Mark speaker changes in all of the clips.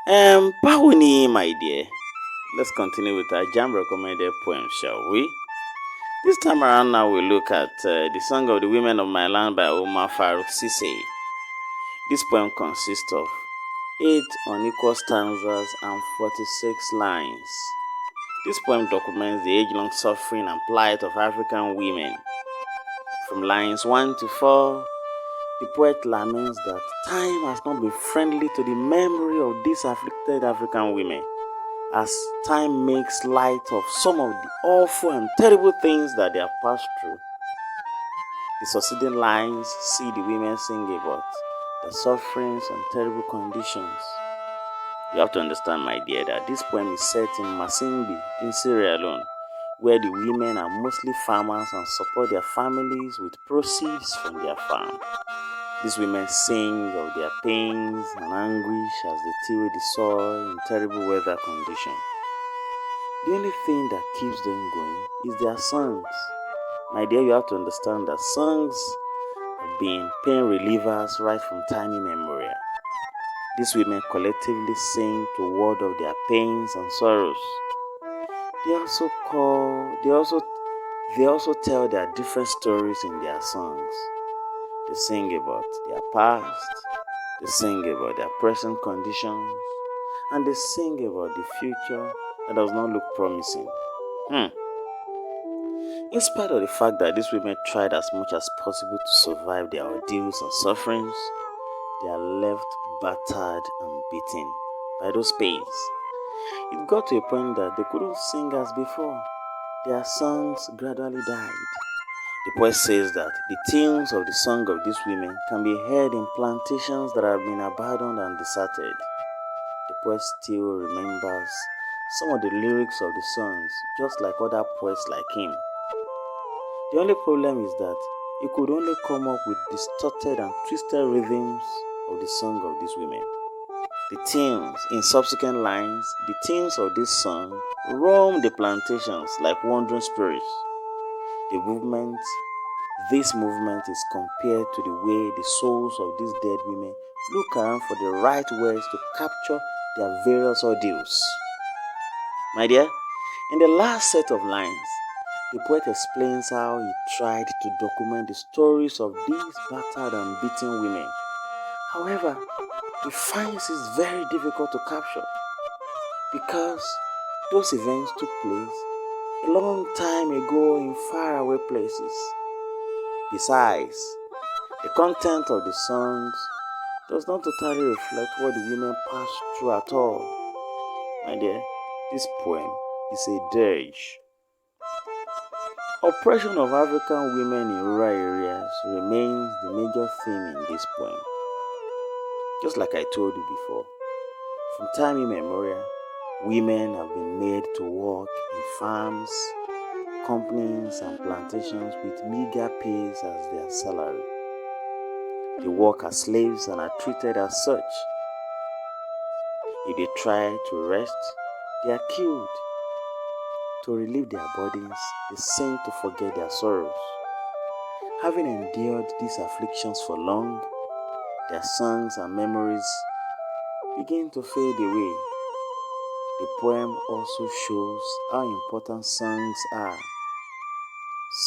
Speaker 1: Báwo ni, my dear? Let's continue with our jam recommended poem, shall we? This time around, now we look at the Song of the Women of My Land by OUMAR FAROUK SESAY. This poem consists of 8 unequal stanzas and 46 lines. This poem documents the age-long suffering and plight of African women. From lines 1 to 4, the poet laments that time has not been friendly to the memory of these afflicted African women, as time makes light of some of the awful and terrible things that they have passed through. The succeeding lines see the women sing about their sufferings and terrible conditions. You have to understand, my dear, that this poem is set in Masimbi in Sierra Leone, where the women are mostly farmers and support their families with proceeds from their farm. These women sing of their pains and anguish as they till the soil in terrible weather conditions. The only thing that keeps them going is their songs. My dear, you have to understand that songs have been pain relievers right from time immemorial. These women collectively sing to ward off their pains and sorrows. They also tell their different stories in their songs. They sing about their past, they sing about their present conditions, and they sing about the future that does not look promising. In spite of the fact that these women tried as much as possible to survive their ordeals and sufferings, they are left battered and beaten by those pains. It got to a point that they couldn't sing as before. Their songs gradually died. The poet says that the tunes of the song of these women can be heard in plantations that have been abandoned and deserted. The poet still remembers some of the lyrics of the songs, just like other poets like him. The only problem is that he could only come up with distorted and twisted rhythms of the song of these women. The tunes, in subsequent lines, the tunes of this song roam the plantations like wandering spirits. This movement is compared to the way the souls of these dead women look around for the right words to capture their various ordeals. My dear, in the last set of lines, the poet explains how he tried to document the stories of these battered and beaten women. However, he finds it very difficult to capture because those events took place a long time ago in faraway places. Besides, the content of the songs does not totally reflect what the women passed through at all. My dear, this poem is a dirge. Oppression of African women in rural areas remains the major theme in this poem. Just like I told you before, from time immemorial, women have been made to work in farms, companies, and plantations with meager pays as their salary. They work as slaves and are treated as such. If they try to rest, they are killed. To relieve their burdens, they sing to forget their sorrows. Having endured these afflictions for long, their songs and memories begin to fade away. The poem also shows how important songs are.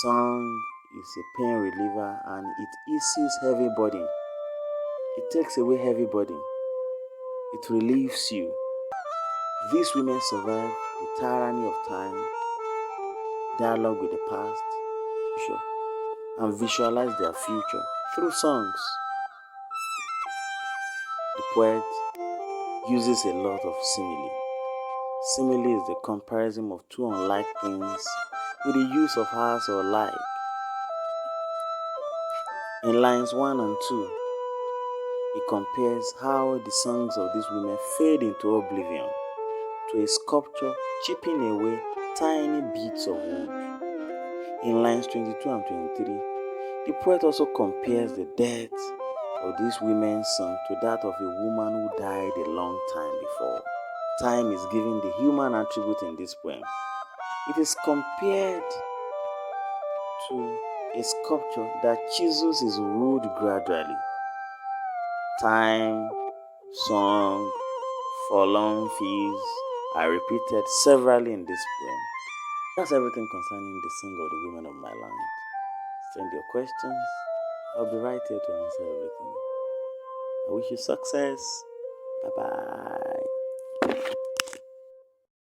Speaker 1: Song is a pain reliever and it eases heavy burden. It takes away heavy burden. It relieves you. These women survive the tyranny of time, dialogue with the past, and visualize their future through songs. The poet uses a lot of simile. Simile is the comparison of two unlike things with the use of as or like. In lines 1 and 2, he compares how the songs of these women fade into oblivion to a sculptor chipping away tiny bits of wood. In lines 22 and 23, the poet also compares the death of these women's song to that of a woman who died a long time before. Time is given the human attribute in this poem. It is compared to a sculpture that chisels his wood gradually. Time, song, forlorn fields are repeated severally in this poem. That's everything concerning the song of the women of my land. Send your questions. I'll be right here to answer everything. I wish you success. Bye bye.